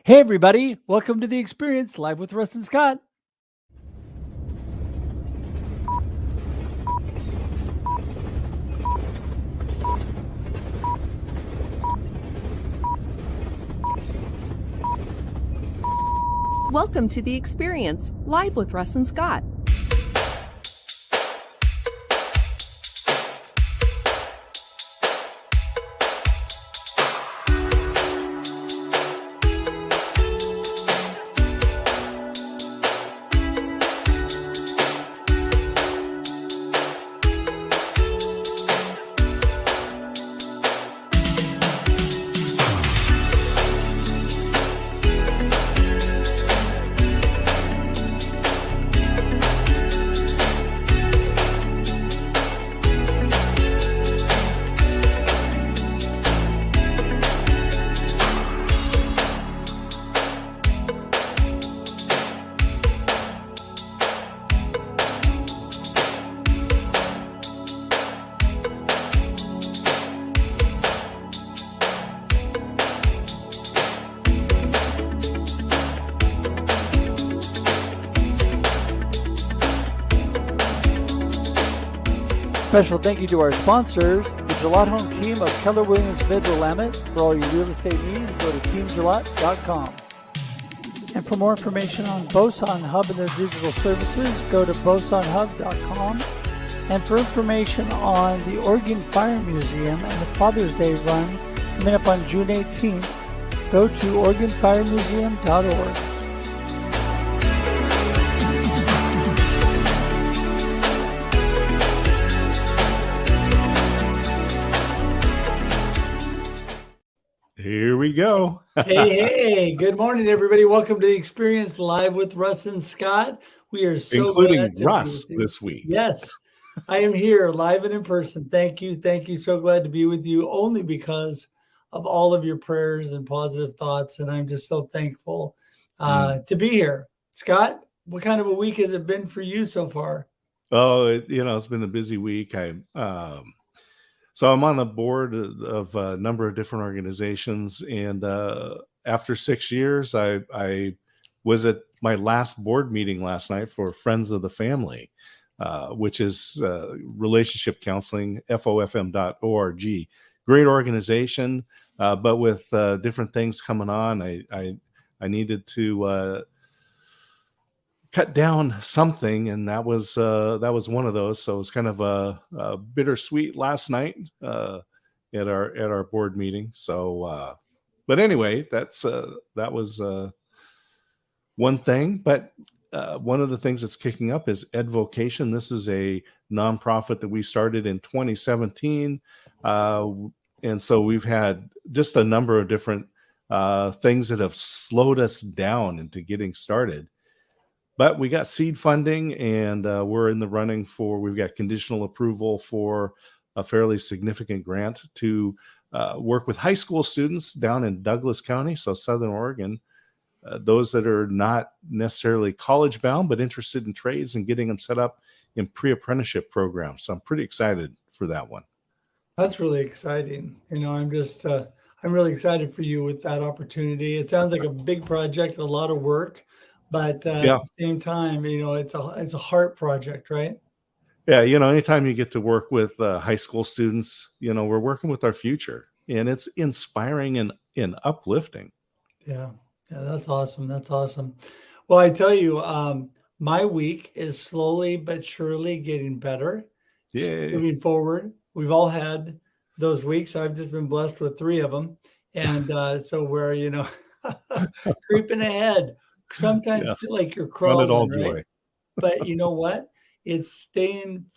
Hey, everybody. Welcome to The Experience, live with Russ and Scott. Welcome to The Experience, live with Russ and Scott. Special thank you to our sponsors, the Gillette Home team of Keller Williams Vidal Willamette. For all your real estate needs, go to teamgillette.com. And for more information on Boson Hub and their digital services, go to bosonhub.com. And for information on the Oregon Fire Museum and the Father's Day run coming up on June 18th, go to OregonFireMuseum.org. Here we go. Hey, good morning, everybody. Welcome to The Experience, live with Russ and Scott. We are so including glad to Russ be with you this week. Yes, I am here live and in person. Thank you. So glad to be with you, only because of all of your prayers and positive thoughts. And I'm just so thankful to be here. Scott, what kind of a week has it been for you so far? Oh, it's been a busy week. So I'm on the board of a number of different organizations, and after 6 years, I was at my last board meeting last night for Friends of the Family, which is relationship counseling, FOFM.org. Great organization, but with different things coming on, I needed to cut down something, and that was one of those. So it was kind of a bittersweet last night at our board meeting. So, but anyway, that was one thing. But one of the things that's kicking up is Edvocation. This is a nonprofit that we started in 2017, and so we've had just a number of different things that have slowed us down into getting started. But we got seed funding, and we're in the running we've got conditional approval for a fairly significant grant to work with high school students down in Douglas County, so Southern Oregon, those that are not necessarily college bound, but interested in trades, and getting them set up in pre-apprenticeship programs. So I'm pretty excited for that one. That's really exciting. I'm really excited for you with that opportunity. It sounds like a big project, a lot of work. But at the same time, it's a heart project, right? Yeah, anytime you get to work with high school students, we're working with our future, and it's inspiring and uplifting. Yeah, that's awesome. That's awesome. Well, I tell you, my week is slowly but surely getting better. Yeah. Moving forward, we've all had those weeks. I've just been blessed with 3 of them, and so we're creeping ahead. Sometimes feel like you're crawling, all right? joy. But you know what? It's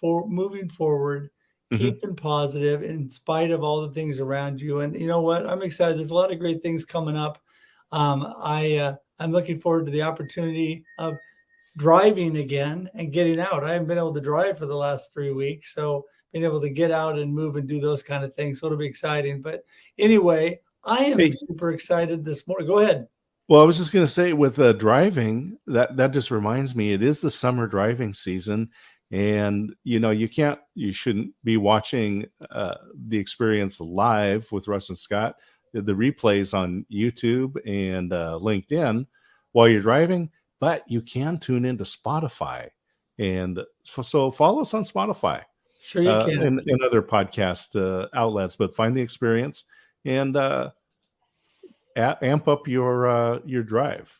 moving forward, keeping positive in spite of all the things around you. And you know what? I'm excited. There's a lot of great things coming up. I'm looking forward to the opportunity of driving again and getting out. I haven't been able to drive for the last 3 weeks, so being able to get out and move and do those kind of things, so it'll be exciting. But anyway, I am super excited this morning. Go ahead. Well, I was just going to say, with driving, that just reminds me, it is the summer driving season, and you shouldn't be watching the Experience live with Russ and Scott. the replays on YouTube and LinkedIn while you're driving, but you can tune into Spotify. And so follow us on Spotify. Sure you can. And other podcast outlets, but find the experience and amp up your drive.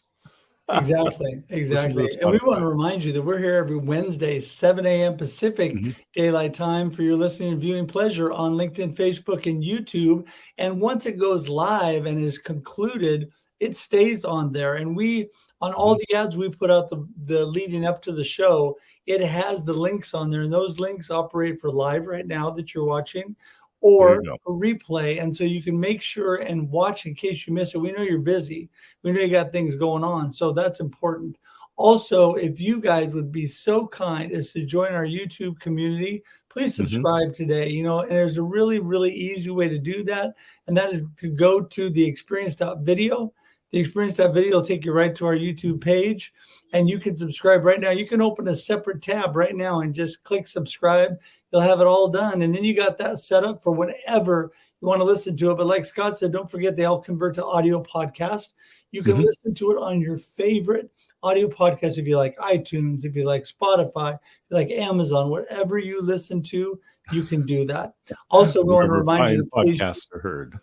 Exactly. And we want to remind you that we're here every Wednesday, 7 a.m. Pacific Daylight Time for your listening and viewing pleasure on LinkedIn, Facebook, and YouTube. And once it goes live and is concluded, it stays on there. And we, on all the ads we put out the leading up to the show, it has the links on there. And those links operate for live right now that you're watching, or a replay. And so you can make sure and watch in case you miss it. We know you're busy. We know you got things going on. So that's important. Also, if you guys would be so kind as to join our YouTube community, please subscribe today. You know, and there's a really, really easy way to do that. And that is to go to the experience.video. The experience.video will take you right to our YouTube page, and you can subscribe right now. You can open a separate tab right now and just click subscribe. You'll have it all done. And then you got that set up for whenever you want to listen to it. But like Scott said, don't forget they all convert to audio podcast. You can listen to it on your favorite audio podcast if you like iTunes, if you like Spotify, if you like Amazon, whatever you listen to, you can do that. Also, we want to remind you to please, podcasts are heard.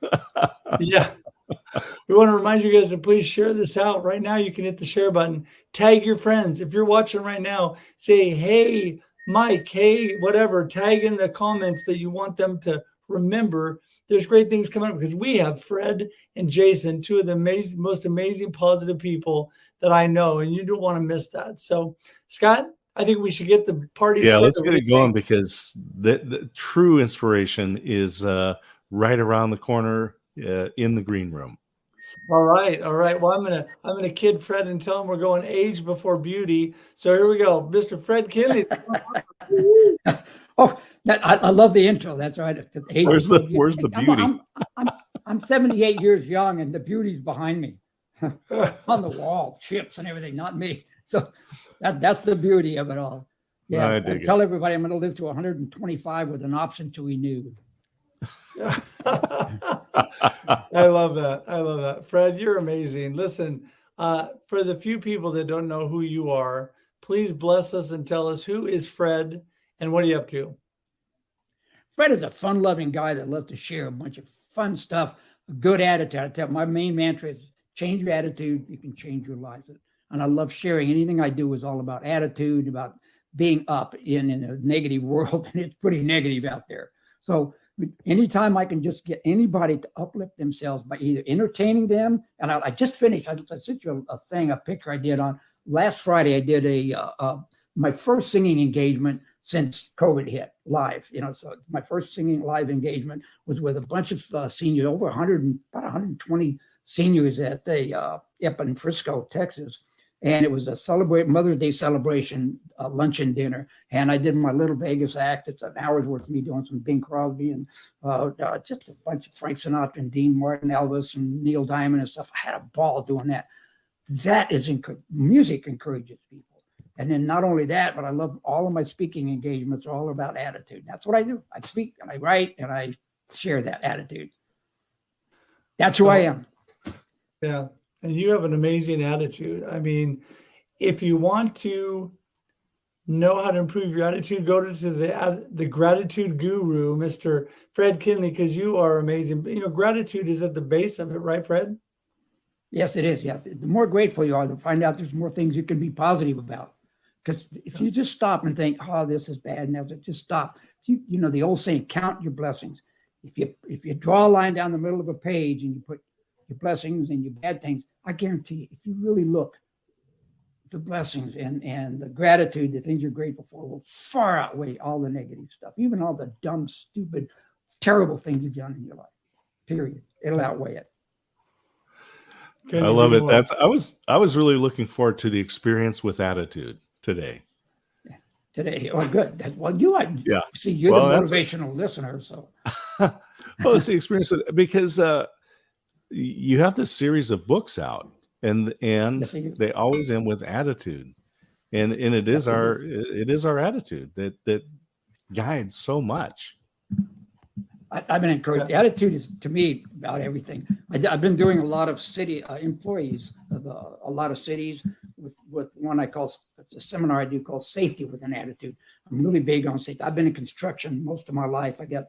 We want to remind you guys to please share this out. Right now, you can hit the share button, tag your friends. If you're watching right now, say, hey, Mike, hey, whatever, tag in the comments that you want them to remember. There's great things coming up because we have Fred and Jason, two of the most amazing, positive people that I know, and you don't want to miss that. So, Scott, I think we should get the party started. Yeah, let's get it going because the true inspiration is right around the corner in the green room. All right. Well, I'm gonna kid Fred and tell him we're going age before beauty. So here we go, Mr. Fred Kienle. I love the intro. That's right. Where's the beauty? I'm 78 years young, and the beauty's behind me on the wall, chips and everything, not me. So that's the beauty of it all. Yeah, I tell everybody I'm going to live to 125 with an option to renew. I love that. Fred, you're amazing. Listen, for the few people that don't know who you are, please bless us and tell us, who is Fred and what are you up to? Fred is a fun-loving guy that loves to share a bunch of fun stuff, a good attitude. I tell my main mantra is change your attitude, you can change your life. And I love sharing. Anything I do is all about attitude, about being up in a negative world, and it's pretty negative out there. So anytime I can just get anybody to uplift themselves by either entertaining them, and I just finished, I sent you a picture I did on last Friday. I did my first singing engagement since COVID hit live. So my first singing live engagement was with a bunch of seniors, over about 120 seniors at the up in Frisco, Texas. And it was a Mother's Day celebration, lunch and dinner. And I did my little Vegas act. It's an hour's worth of me doing some Bing Crosby and just a bunch of Frank Sinatra and Dean Martin, Elvis and Neil Diamond and stuff. I had a ball doing that. That is music encourages people. And then not only that, but I love all of my speaking engagements are all about attitude. That's what I do. I speak and I write and I share that attitude. That's who I am. Yeah. And you have an amazing attitude. I mean, if you want to know how to improve your attitude, go to the gratitude guru, Mr. Fred Kienle, because you are amazing. Gratitude is at the base of it, right, Fred? Yes, it is. Yeah. The more grateful you are, the find out there's more things you can be positive about. Because if you just stop and think, oh, this is bad, now just stop. You know the old saying, count your blessings. If you draw a line down the middle of a page and you put your blessings and your bad things, I guarantee you, if you really look, the blessings and the gratitude, the things you're grateful for will far outweigh all the negative stuff, even all the dumb, stupid, terrible things you've done in your life, period. It'll outweigh it. I love it. I was really looking forward to the experience with attitude today. Today. Oh, good. See, you're the motivational listener. So, well, it's the experience because you have this series of books out, and they always end with attitude, and it is our attitude that guides so much. I've been encouraged. The attitude is, to me, about everything. I've been doing a lot of city employees of a lot of cities with one I call, it's a seminar I do called Safety with an Attitude. I'm really big on safety. I've been in construction most of my life. I got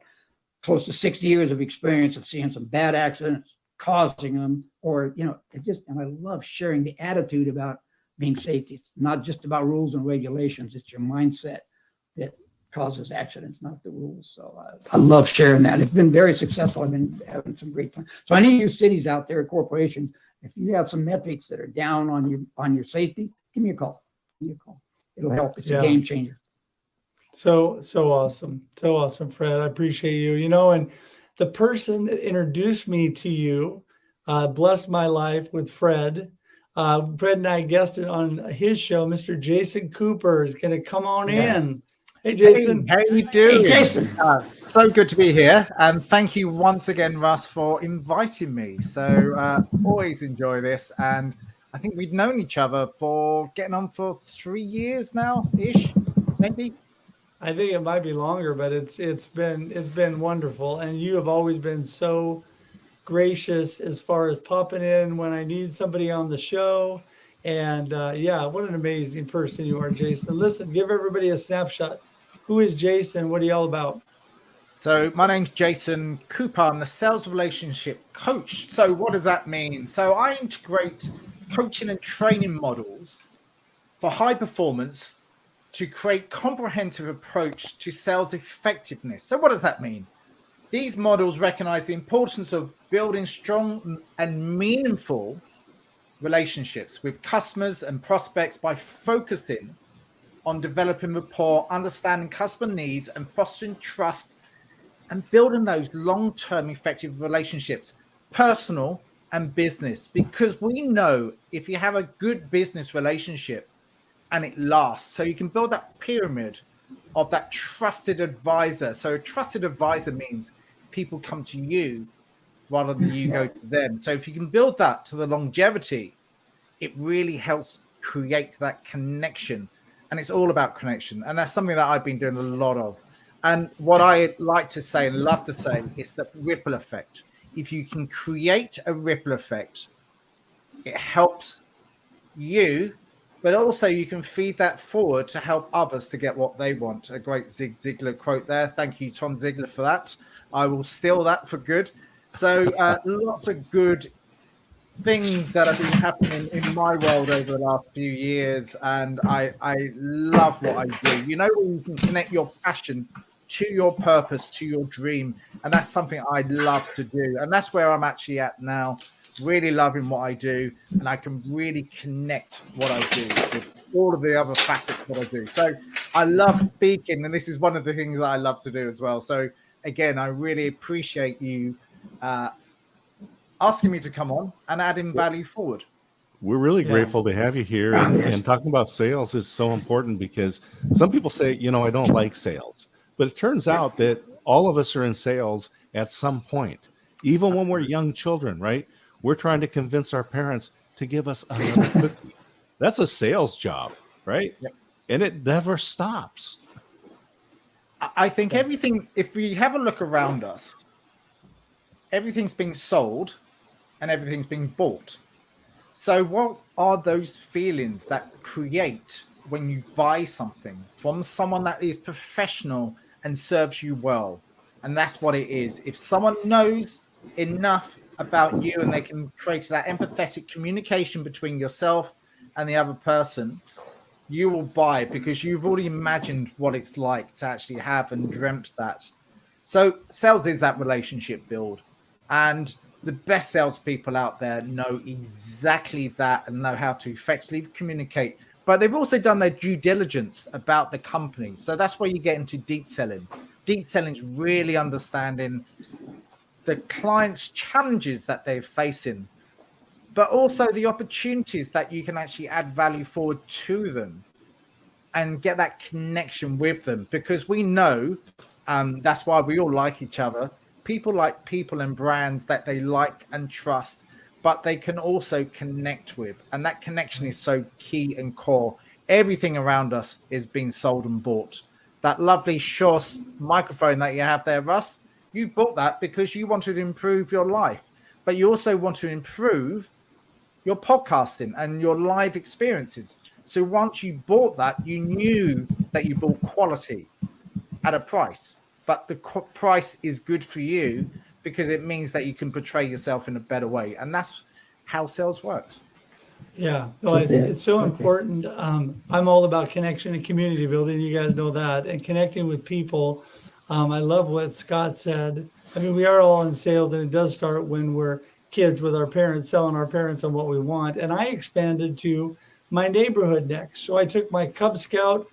close to 60 years of experience of seeing some bad accidents, causing them, or, and I love sharing the attitude about being safety. It's not just about rules and regulations. It's your mindset that causes accidents, not the rules. So I love sharing that. It's been very successful. I've been having some great time. So I need you cities out there, corporations, if you have some metrics that are down on your safety, give me a call. It'll help. It's a game changer. So awesome. So awesome, Fred. I appreciate you. And the person that introduced me to you blessed my life with Fred. Fred and I guested on his show. Mr. Jason Cooper is going to come on in. Hey, Jason. Hey, how you doing? Hey, Jason. So good to be here. And thank you once again, Russ, for inviting me. So always enjoy this. And I think we've known each other for getting on for 3 years now-ish, maybe. I think it might be longer, but it's been wonderful. And you have always been so gracious as far as popping in when I need somebody on the show. And what an amazing person you are, Jason. Listen, give everybody a snapshot. Who is Jason? What are you all about? So my name's Jason Cooper. I'm the sales relationship coach. So what does that mean? So I integrate coaching and training models for high performance to create comprehensive approach to sales effectiveness. So what does that mean? These models recognize the importance of building strong and meaningful relationships with customers and prospects by focusing on developing rapport, understanding customer needs, and fostering trust and building those long-term effective relationships, personal and business. Because we know if you have a good business relationship and it lasts, so you can build that pyramid of that trusted advisor. So a trusted advisor means people come to you rather than you go to them. So if you can build that to the longevity, it really helps create that connection. And it's all about connection. And that's something that I've been doing a lot of. And what I like to say and love to say is the ripple effect. If you can create a ripple effect, it helps you, but also you can feed that forward to help others to get what they want. A great Zig Ziglar quote there. Thank you, Tom Ziglar, for that. I will steal that for good. So lots of good things that have been happening in my world over the last few years, and I love what I do. When you can connect your passion to your purpose, to your dream, and that's something I love to do, and that's where I'm actually at now, really loving what I do, and I can really connect what I do with all of the other facets of what I do. So I love speaking, and this is one of the things that I love to do as well. So again, I really appreciate you asking me to come on and adding value forward. We're really grateful to have you here. And talking about sales is so important because some people say, I don't like sales. But it turns out that all of us are in sales at some point. Even when we're young children, right? We're trying to convince our parents to give us another cookie. That's a sales job, right? And it never stops. I think everything, if we have a look around us, everything's being sold and everything's being bought. So what are those feelings that create when you buy something from someone that is professional and serves you well? And that's what it is. If someone knows enough about you and they can create that empathetic communication between yourself and the other person, you will buy because you've already imagined what it's like to actually have and dreamt that. So sales is that relationship build. And the best salespeople out there know exactly that and know how to effectively communicate. But they've also done their due diligence about the company. So that's where you get into deep selling. Deep selling is really understanding the client's challenges that they're facing, but also the opportunities that you can actually add value forward to them and get that connection with them. Because we know, that's why we all like each other. People like people and brands that they like and trust, but they can also connect with. And that connection is so key and core. Everything around us is being sold and bought. That lovely Shure microphone that you have there, Russ, you bought that because you wanted to improve your life. but you also want to improve your podcasting and your live experiences. So once you bought that, you knew that you bought quality at a price, but the price is good for you because it means that you can portray yourself in a better way. And that's how sales works. Yeah, no, it's so important. I'm all about connection and community building. You guys know that, and connecting with people. I love what Scott said. I mean, we are all in sales, and it does start when we're kids with our parents, selling our parents on what we want. And I expanded to my neighborhood next. So I took my Cub Scout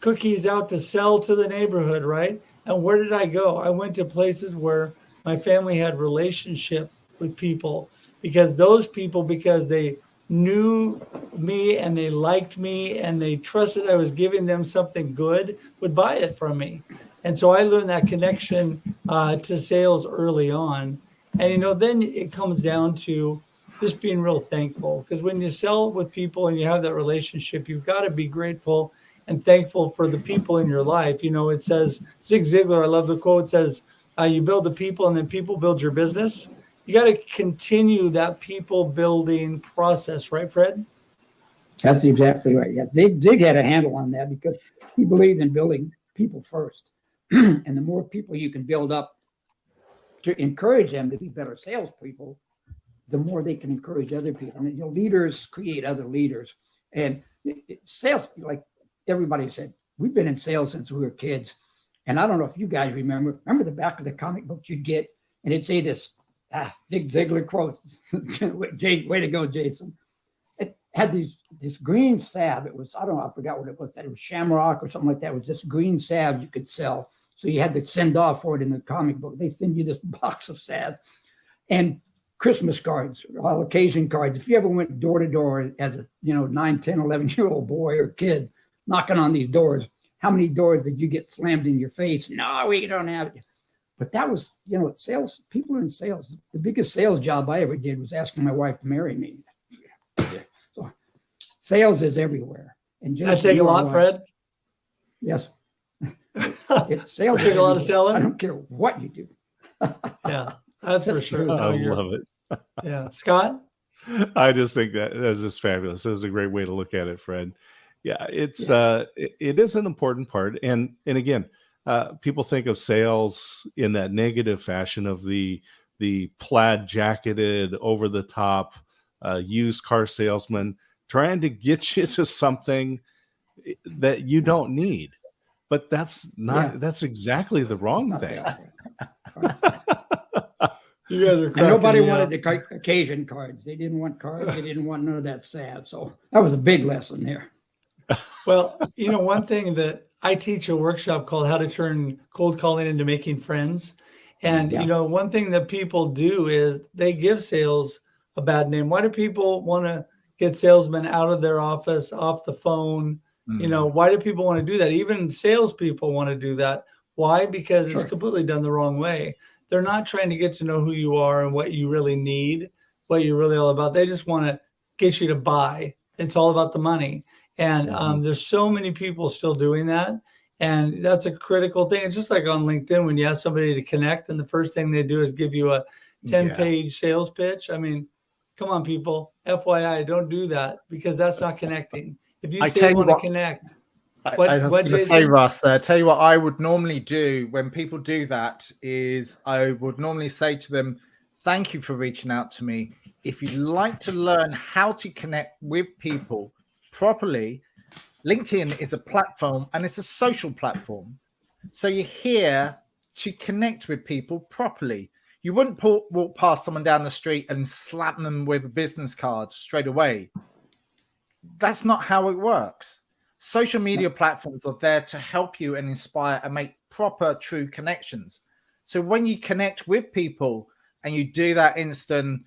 cookies out to sell to the neighborhood, right? And where did I go? I went to places where my family had relationship with people, because those people, because they knew me and they liked me and they trusted I was giving them something good, would buy it from me. And so I learned that connection to sales early on. And, then it comes down to just being real thankful, because when you sell with people and you have that relationship, you've got to be grateful and thankful for the people in your life. It says, Zig Ziglar, I love the quote, says, you build the people and then people build your business. You got to continue that people building process, right, Fred? That's exactly right. Yeah, Zig had a handle on that because he believed in building people first. And the more people you can build up to encourage them to be better salespeople, the more they can encourage other people. I mean, leaders create other leaders. And sales, like everybody said, we've been in sales since we were kids. And I don't know if you guys remember the back of the comic book you'd get, and it'd say this, Zig Ziglar quotes. Way to go, Jason. It had this green salve. It was, I don't know, I forgot what it was. It was shamrock or something like that. It was this green salve you could sell. So you had to send off for it in the comic book. They send you this box of salve and Christmas cards, all occasion cards. If you ever went door to door as a 9, 10, 11-year-old boy or kid knocking on these doors, how many doors did you get slammed in your face? No, we don't have it. But that was, sales, people in sales. The biggest sales job I ever did was asking my wife to marry me. So sales is everywhere. And that take a lot, Fred? Yes. It's sales. Take a lot of selling? I don't care what you do. Yeah, that's for sure. I love it. Yeah. Scott? I just think that's just fabulous. This is a great way to look at it, Fred. Yeah, it is an important part. And again, people think of sales in that negative fashion of the plaid jacketed, over the top, used car salesman trying to get you to something that you don't need. But that's exactly the wrong thing. You guys are and nobody wanted the occasion cards. They didn't want cards. They didn't want none of that salve. So that was a big lesson there. Well, one thing that I teach a workshop called How to Turn Cold Calling into Making Friends. And, one thing that people do is they give sales a bad name. Why do people want to get salesmen out of their office, off the phone? Why do people want to do that? Even salespeople want to do that. Why? Because it's completely done the wrong way. They're not trying to get to know who you are and what you really need, what you're really all about. They just want to get you to buy. It's all about the money. And there's so many people still doing that. And that's a critical thing. It's just like on LinkedIn, when you ask somebody to connect and the first thing they do is give you a 10-page sales pitch. I mean, come on, people. FYI, don't do that, because that's not connecting. If you say you want to connect, I was going to say, Russ, tell you what I would normally do when people do that is I would normally say to them, thank you for reaching out to me. If you'd like to learn how to connect with people properly, LinkedIn is a platform and it's a social platform. So you're here to connect with people properly. You wouldn't walk past someone down the street and slap them with a business card straight away. That's not how it works. Social media platforms are there to help you and inspire and make proper, true connections. So when you connect with people and you do that instant,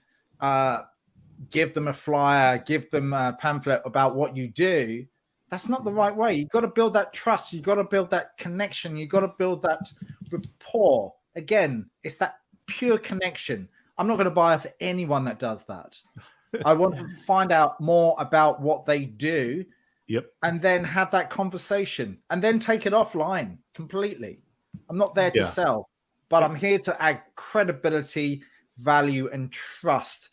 give them a flyer, give them a pamphlet about what you do, that's not the right way. You've got to build that trust. You've got to build that connection. You've got to build that rapport. Again, it's that pure connection. I'm not going to buy for anyone that does that. I want to find out more about what they do. Yep. And then have that conversation and then take it offline completely. I'm not there to sell, but I'm here to add credibility, value, and trust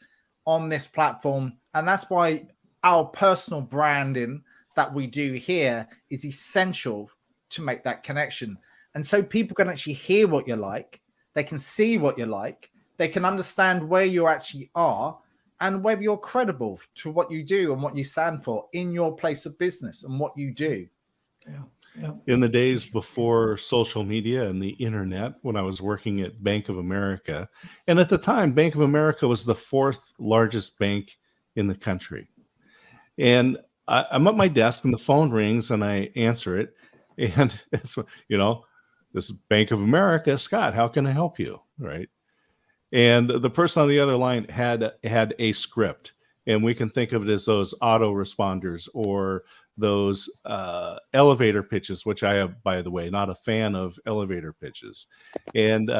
on this platform. And that's why our personal branding that we do here is essential to make that connection. And so people can actually hear what you're like, they can see what you're like, they can understand where you actually are and whether you're credible to what you do and what you stand for in your place of business and what you do. Yeah. In the days before social media and the internet, when I was working at Bank of America, and at the time, Bank of America was the fourth largest bank in the country. And I'm at my desk and the phone rings and I answer it. And it's, this is Bank of America, Scott, how can I help you? Right. And the person on the other line had a script, and we can think of it as those autoresponders or those elevator pitches, which I am, by the way, not a fan of elevator pitches, and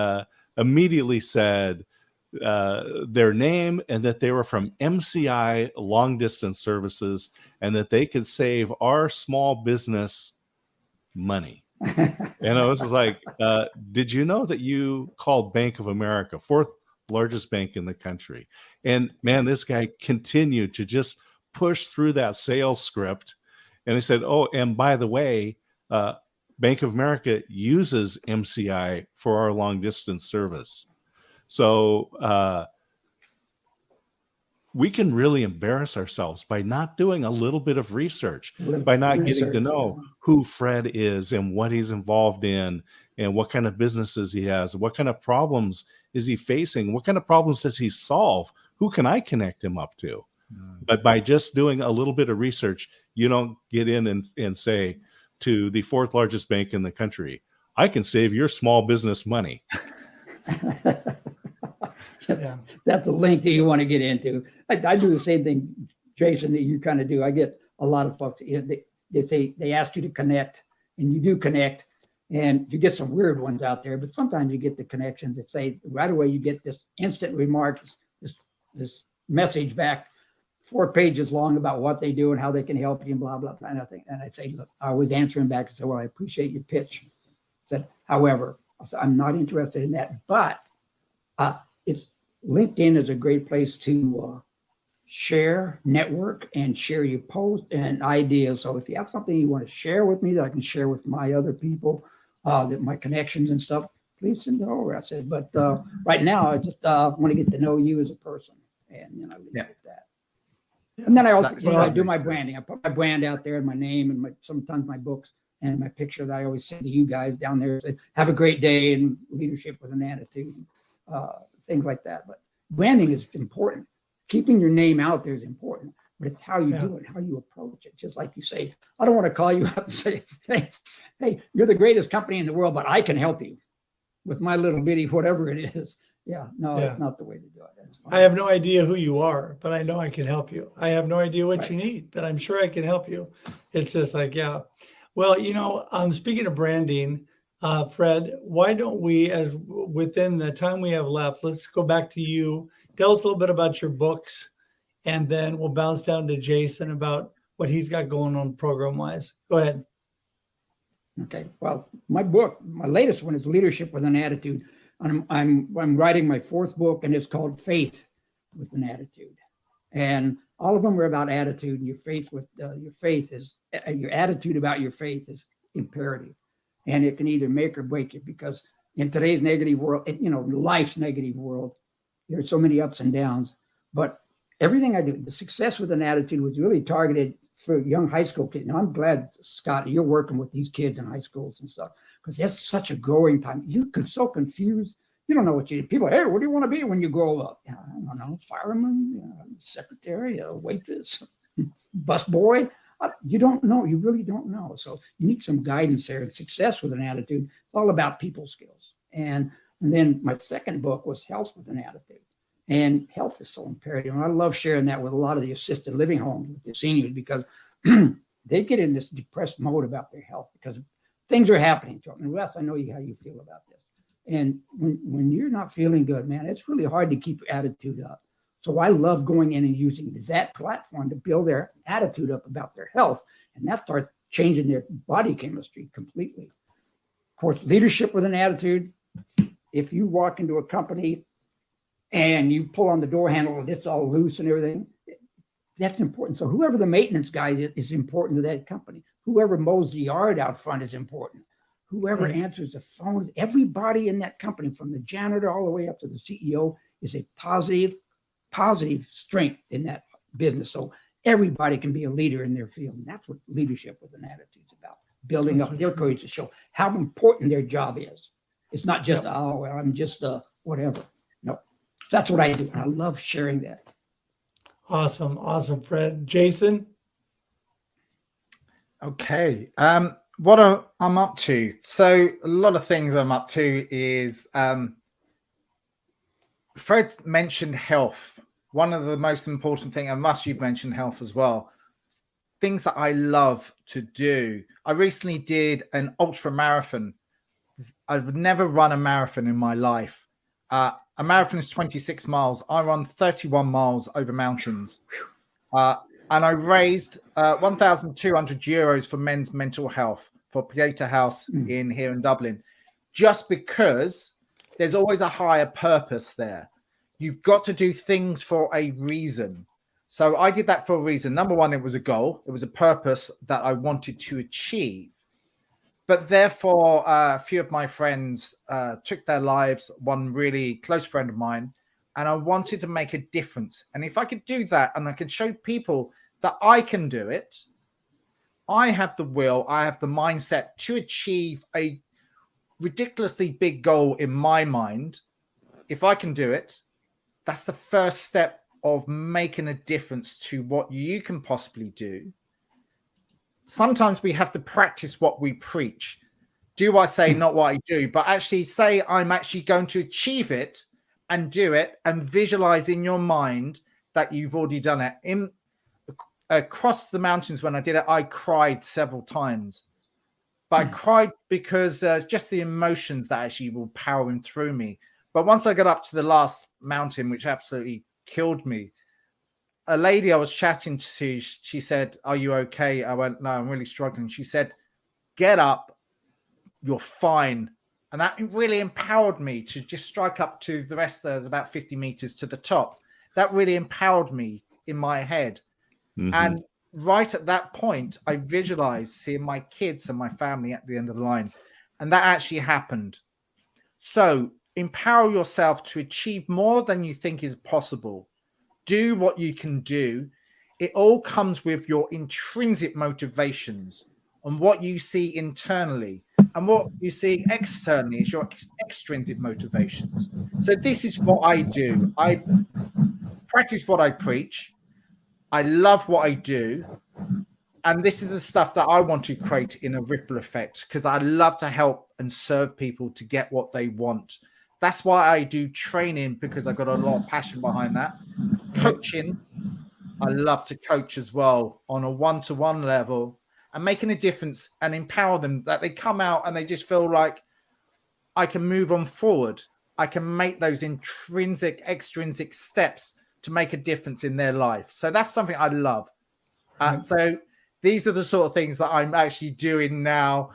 immediately said their name and that they were from MCI Long Distance Services and that they could save our small business money. And I was like, did you know that you called Bank of America, fourth largest bank in the country? And man, this guy continued to just push through that sales script. And he said, oh, and by the way, Bank of America uses MCI for our long distance service. So we can really embarrass ourselves by not doing a little bit of research, by not getting to know who Fred is and what he's involved in and what kind of businesses he has, what kind of problems is he facing, what kind of problems does he solve, who can I connect him up to? But by just doing a little bit of research, you don't get in and say to the fourth largest bank in the country, I can save your small business money. Yeah. That's a link that you want to get into. I do the same thing, Jason, that you kind of do. I get a lot of folks, they say, they ask you to connect, and you do connect, and you get some weird ones out there, but sometimes you get the connections that say right away you get this instant remark, this message back 4 pages long about what they do and how they can help you and blah, blah, blah. And I say, look, I always answer them back and say, well, I appreciate your pitch. I said, however, I'm not interested in that, but it's LinkedIn is a great place to share, network, and share your posts and ideas. So if you have something you want to share with me that I can share with my other people, that my connections and stuff, please send it over. I said, but right now I just want to get to know you as a person, and then I leave it at that. And then I also I do my branding. I put my brand out there and my name and sometimes my books and my picture that I always send to you guys down there. Say, have a great day and leadership with an attitude, things like that. But branding is important. Keeping your name out there is important, but it's how you do it, how you approach it. Just like you say, I don't want to call you up and say, hey, you're the greatest company in the world, but I can help you with my little bitty whatever it is. It's not the way to do it. That's fine. I have no idea who you are, but I know I can help you. I have no idea what you need, but I'm sure I can help you. It's just like, well, speaking of branding, Fred, why don't we, as within the time we have left, let's go back to you. Tell us a little bit about your books, and then we'll bounce down to Jason about what he's got going on program-wise. Go ahead. Okay. Well, my book, my latest one is Leadership with an Attitude. I'm writing my 4th book, and it's called Faith with an Attitude. And all of them are about attitude. And your attitude about your faith is imperative, and it can either make or break you, because in today's negative world, life's negative world, there's so many ups and downs. But everything I do, the Success with an Attitude was really targeted for young high school kids. And I'm glad, Scott, you're working with these kids in high schools and stuff, because that's such a growing time. You're so confused. You don't know what you do. People, hey, what do you want to be when you grow up? I don't know, fireman, secretary, waitress, bus boy. You don't know. You really don't know. So you need some guidance there. And Success with an Attitude, it's all about people skills. And then my 2nd book was Health with an Attitude. And health is so imperative. And I love sharing that with a lot of the assisted living homes with the seniors, because they get in this depressed mode about their health because things are happening to them. And Russ, I know how you feel about this. And when you're not feeling good, man, it's really hard to keep your attitude up. So I love going in and using that platform to build their attitude up about their health. And that starts changing their body chemistry completely. Of course, Leadership with an Attitude. If you walk into a company and you pull on the door handle and it's all loose and everything. That's important. So whoever the maintenance guy is important to that company. Whoever mows the yard out front is important. Whoever answers the phones, everybody in that company, from the janitor all the way up to the CEO, is a positive strength in that business. So everybody can be a leader in their field. And that's what leadership with an attitude is about. Building up their courage to show how important their job is. It's not just, oh, well, I'm just whatever. No, that's what I do. I love sharing that. Awesome, Fred. Jason? Okay. What I'm up to. So a lot of things I'm up to is Fred's mentioned health. One of the most important things, and Russ, you've mentioned health as well. Things that I love to do. I recently did an ultra marathon. I've never run a marathon in my life. A marathon is 26 miles. I run 31 miles over mountains. And I raised 1,200 euros for men's mental health for Pieta House here in Dublin, just because there's always a higher purpose there. You've got to do things for a reason. So I did that for a reason. Number one, it was a goal. It was a purpose that I wanted to achieve. But therefore, a few of my friends took their lives, one really close friend of mine, and I wanted to make a difference. And if I could do that and I could show people that I can do it, I have the will, I have the mindset to achieve a ridiculously big goal in my mind. If I can do it, that's the first step of making a difference to what you can possibly do. Sometimes we have to practice what we preach. Do I say not what I do, but actually say I'm actually going to achieve it and do it and visualize in your mind that you've already done it. Across the mountains when I did it, I cried several times. But I cried because just the emotions that actually were powering through me. But once I got up to the last mountain, which absolutely killed me, a lady I was chatting to, she said, "Are you okay?" I went, "No, I'm really struggling." She said, "Get up, you're fine." And that really empowered me to just strike up to the rest. There's about 50 meters to the top. That really empowered me in my head. And right at that point, I visualized seeing my kids and my family at the end of the line. And that actually happened. So empower yourself to achieve more than you think is possible. Do what you can do. It all comes with your intrinsic motivations and what you see internally, and what you see externally is your extrinsic motivations. So this is what I do. I practice what I preach. I love what I do. And this is the stuff that I want to create in a ripple effect, because I love to help and serve people to get what they want. That's why I do training, because I've got a lot of passion behind that. Coaching, I love to coach as well on a one-to-one level and making a difference and empower them, that they come out and they just feel like I can move on forward. I can make those intrinsic, extrinsic steps to make a difference in their life. So that's something I love. So these are the sort of things that I'm actually doing now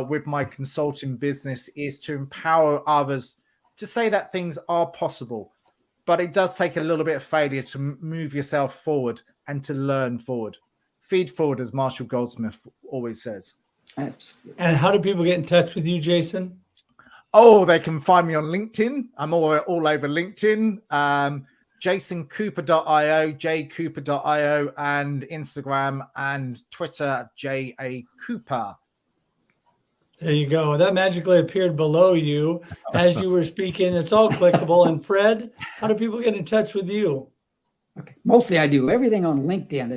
with my consulting business, is to empower others to say that things are possible. But it does take a little bit of failure to move yourself forward and to learn forward. Feed forward, as Marshall Goldsmith always says. Absolutely. And how do people get in touch with you, Jason? Oh, they can find me on LinkedIn. I'm all over LinkedIn. JasonCooper.io, jcooper.io, and Instagram and Twitter, JACooper. There you go. That magically appeared below you as you were speaking. It's all clickable. And Fred, how do people get in touch with you? Okay. Mostly I do everything on LinkedIn.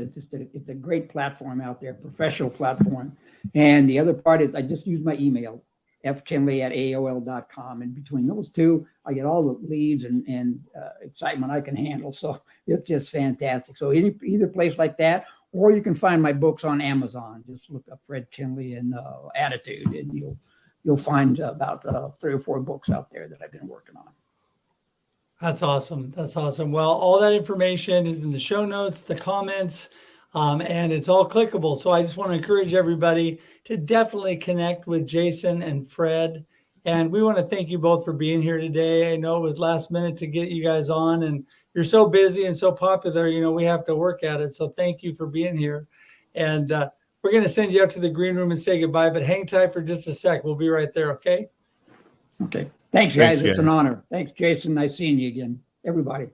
It's a great platform out there, professional platform. And the other part is I just use my email, fkienle@aol.com. And between those two, I get all the leads and excitement I can handle. So it's just fantastic. So either place like that, or you can find my books on Amazon. Just look up Fred Kienle and Attitude, and you'll find about 3 or 4 books out there that I've been working on. That's awesome. That's awesome. Well, all that information is in the show notes, the comments, and it's all clickable. So I just want to encourage everybody to definitely connect with Jason and Fred And we want to thank you both for being here today. I know it was last minute to get you guys on, and you're so busy and so popular, we have to work at it. So thank you for being here. And we're going to send you out to the green room and say goodbye, but hang tight for just a sec. We'll be right there, okay? Okay. Thanks, guys. It's an honor. Thanks, Jason. Nice seeing you again, everybody.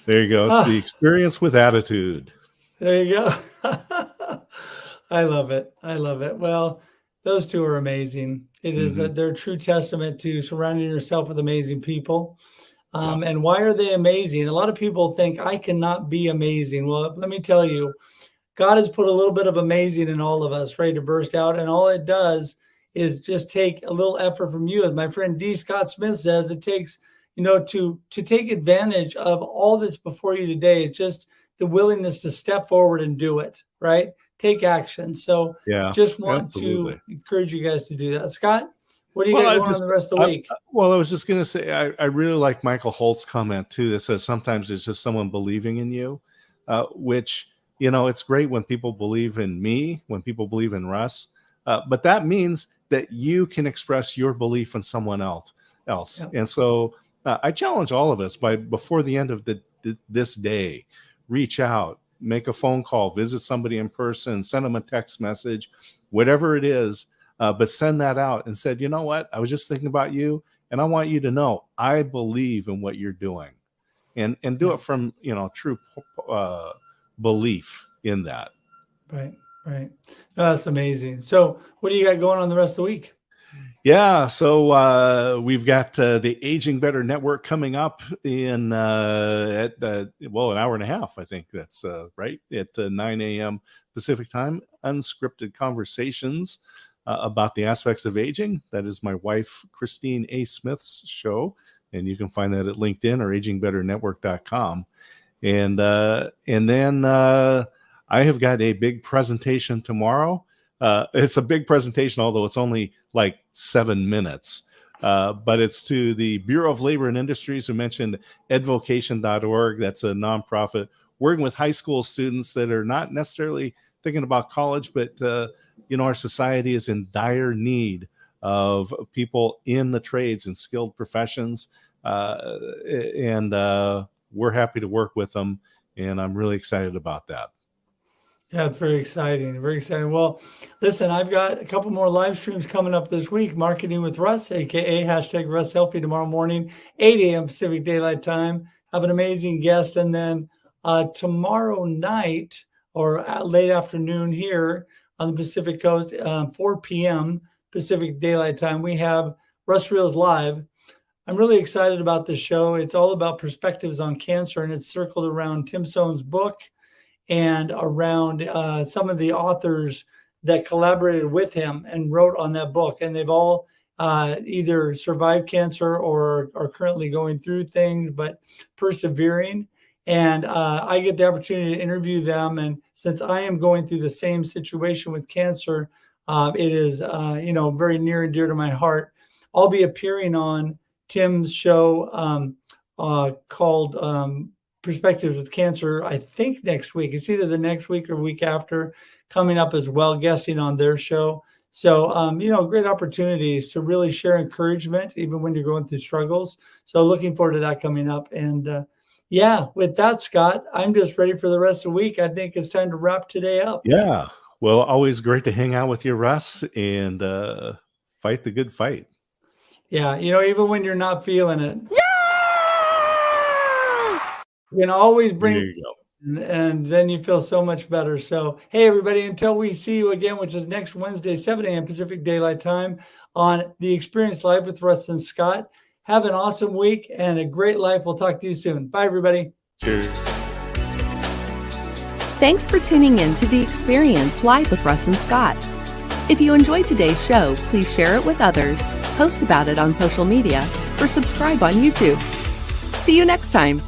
There you go. It's the experience with attitude. There you go. I love it. I love it. Well, those two are amazing. It is they're a true testament to surrounding yourself with amazing people. And why are they amazing? A lot of people think I cannot be amazing. Well, let me tell you, God has put a little bit of amazing in all of us, ready to burst out. And all it does is just take a little effort from you. As my friend D. Scott Smith says, it takes, to take advantage of all that's before you today. It's just the willingness to step forward and do it, right? Take action. So just want to encourage you guys to do that. Scott, what do you got going on the rest of the week? Well, I was just going to say, I really like Michael Holt's comment too, that says sometimes it's just someone believing in you, which, it's great when people believe in me, when people believe in Russ, but that means that you can express your belief in someone else. Yep. And so I challenge all of us before the end of this day, reach out, make a phone call, visit somebody in person, send them a text message, whatever it is, but send that out and said, you know what, I was just thinking about you, and I want you to know I believe in what you're doing, and do it from true belief in that. Right. No, that's amazing. So what do you got going on the rest of the week? Yeah, so we've got the Aging Better Network coming up in an hour and a half. I think that's right at 9 a.m. Pacific time. Unscripted conversations about the aspects of aging. That is my wife Christine A. Smith's show, and you can find that at LinkedIn or AgingBetterNetwork.com. And then I have got a big presentation tomorrow. It's a big presentation, although it's only like 7 minutes. But it's to the Bureau of Labor and Industries, who mentioned edvocation.org. That's a nonprofit working with high school students that are not necessarily thinking about college, but our society is in dire need of people in the trades and skilled professions. And we're happy to work with them. And I'm really excited about that. Yeah, it's very exciting. Very exciting. Well, listen, I've got a couple more live streams coming up this week. Marketing with Russ, aka #Russ Selfie, tomorrow morning, 8 a.m. Pacific Daylight Time. Have an amazing guest. And then tomorrow night or late afternoon here on the Pacific Coast, 4 p.m. Pacific Daylight Time, we have Russ Reels Live. I'm really excited about this show. It's all about perspectives on cancer, and it's circled around Tim Soane's book and around some of the authors that collaborated with him and wrote on that book. And they've all either survived cancer or are currently going through things, but persevering. And I get the opportunity to interview them. And since I am going through the same situation with cancer, it is, very near and dear to my heart. I'll be appearing on Tim's show called Perspectives with Cancer, I think next week. It's either the next week or week after, coming up as well, guesting on their show. So, great opportunities to really share encouragement, even when you're going through struggles. So looking forward to that coming up. And with that, Scott, I'm just ready for the rest of the week. I think it's time to wrap today up. Yeah. Well, always great to hang out with you, Russ, and fight the good fight. Yeah. even when you're not feeling it. You can always bring it, and then you feel so much better. So, hey, everybody, until we see you again, which is next Wednesday, 7 a.m. Pacific Daylight Time on The Experience Live with Russ and Scott. Have an awesome week and a great life. We'll talk to you soon. Bye, everybody. Cheers. Thanks for tuning in to The Experience Live with Russ and Scott. If you enjoyed today's show, please share it with others, post about it on social media, or subscribe on YouTube. See you next time.